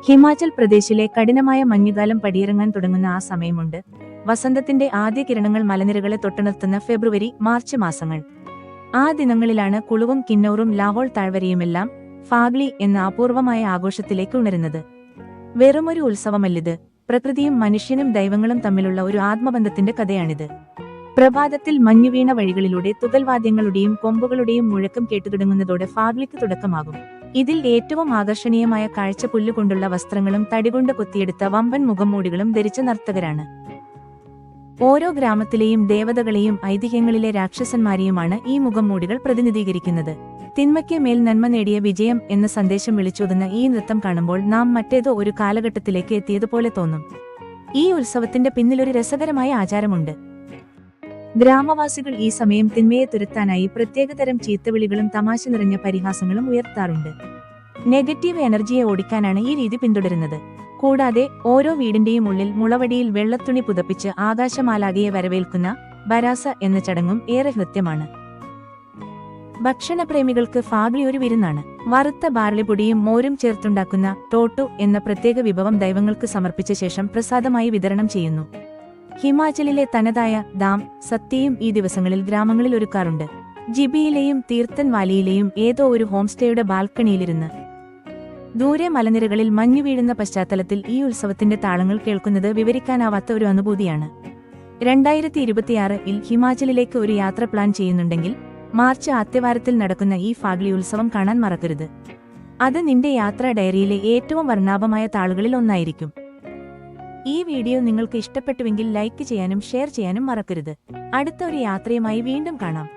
ഹിമാചൽ പ്രദേശിലെ കഠിനമായ മഞ്ഞുകാലം പടിയിറങ്ങാൻ തുടങ്ങുന്ന ആ സമയമുണ്ട്. വസന്തത്തിന്റെ ആദ്യ കിരണങ്ങൾ മലനിരകളെ തൊട്ടുണർത്തുന്ന ഫെബ്രുവരി, മാർച്ച് മാസങ്ങൾ. ആ ദിനങ്ങളിലാണ് കുളുവും കിന്നൌറും ലാഹോൾ താഴ്വരയുമെല്ലാം ഫാഗ്ലി എന്ന അപൂർവമായ ആഘോഷത്തിലേക്ക് ഉണരുന്നത്. വെറുമൊരു ഉത്സവമല്ലിത്, പ്രകൃതിയും മനുഷ്യനും ദൈവങ്ങളും തമ്മിലുള്ള ഒരു ആത്മബന്ധത്തിന്റെ കഥയാണിത്. പ്രഭാതത്തിൽ മഞ്ഞുവീണ വഴികളിലൂടെ തുകൽവാദ്യങ്ങളുടെയും കൊമ്പുകളുടെയും മുഴക്കം കേട്ടുതുടങ്ങുന്നതോടെ ഫാഗ്ലിക്ക് തുടക്കമാകും. ഇതിൽ ഏറ്റവും ആകർഷണീയമായ കാഴ്ച പുല്ലുകൊണ്ടുള്ള വസ്ത്രങ്ങളും തടികൊണ്ട് കൊത്തിയെടുത്ത വമ്പൻ മുഖംമൂടികളും ധരിച്ച നർത്തകരാണ്. ഓരോ ഗ്രാമത്തിലെയും ദേവതകളെയും ഐതിഹ്യങ്ങളിലെ രാക്ഷസന്മാരെയുമാണ് ഈ മുഖംമൂടികൾ പ്രതിനിധീകരിക്കുന്നത്. തിന്മയ്ക്ക് മേൽ നന്മ നേടിയ വിജയം എന്ന സന്ദേശം വിളിച്ചോതുന്ന ഈ നൃത്തം കാണുമ്പോൾ നാം മറ്റേതോ ഒരു കാലഘട്ടത്തിലേക്ക് എത്തിയതുപോലെ തോന്നും. ഈ ഉത്സവത്തിന്റെ പിന്നിലൊരു രസകരമായ ആചാരമുണ്ട്. ഗ്രാമവാസികൾ ഈ സമയം തിന്മയെ തുരത്താനായി പ്രത്യേകതരം ചീത്തവിളികളും തമാശ നിറഞ്ഞ പരിഹാസങ്ങളും ഉയർത്താറുണ്ട്. നെഗറ്റീവ് എനർജിയെ ഓടിക്കാനാണ് ഈ രീതി പിന്തുടരുന്നത്. കൂടാതെ ഓരോ വീടിന്റെയും ഉള്ളിൽ മുളവടിയിൽ വെള്ളത്തുണി പുതപ്പിച്ച് ആകാശമാലാകയെ വരവേൽക്കുന്ന ബരാസ എന്ന ചടങ്ങും ഏറെ ഹൃദ്യമാണ്. ഭക്ഷണപ്രേമികൾക്ക് ഫാഗ്ലി ഒരു വിരുന്നാണ്. വറുത്ത ബാർലിപ്പൊടിയും മോരും ചേർത്തുണ്ടാക്കുന്ന ടോട്ടു എന്ന പ്രത്യേക വിഭവം ദൈവങ്ങൾക്ക് സമർപ്പിച്ച ശേഷം പ്രസാദമായി വിതരണം ചെയ്യുന്നു. ഹിമാചലിലെ തനതായ ദാം സത്യയും ഈ ദിവസങ്ങളിൽ ഗ്രാമങ്ങളിൽ ഒരുക്കാറുണ്ട്. ജിബിയിലെയും തീർത്ഥൻ വാലിയിലെയും ഏതോ ഒരു ഹോംസ്റ്റേയുടെ ബാൽക്കണിയിലിരുന്ന് ദൂരെ മലനിരകളിൽ മഞ്ഞു വീഴുന്ന പശ്ചാത്തലത്തിൽ ഈ ഉത്സവത്തിന്റെ താളങ്ങൾ കേൾക്കുന്നത് വിവരിക്കാനാവാത്ത ഒരു അനുഭൂതിയാണ്. 2026-ൽ ഹിമാചലിലേക്ക് ഒരു യാത്ര പ്ലാൻ ചെയ്യുന്നുണ്ടെങ്കിൽ മാർച്ച് ആദ്യവാരത്തിൽ നടക്കുന്ന ഈ ഫാഗ്ലി ഉത്സവം കാണാൻ മറക്കരുത്. അത് നിന്റെ യാത്രാ ഡയറിയിലെ ഏറ്റവും വർണ്ണാഭമായ താളുകളിൽ ഒന്നായിരിക്കും. ഈ വീഡിയോ നിങ്ങൾക്ക് ഇഷ്ടപ്പെട്ടുവെങ്കിൽ ലൈക്ക് ചെയ്യാനും ഷെയർ ചെയ്യാനും മറക്കരുത്. അടുത്ത ഒരു യാത്രയുമായി വീണ്ടും കാണാം.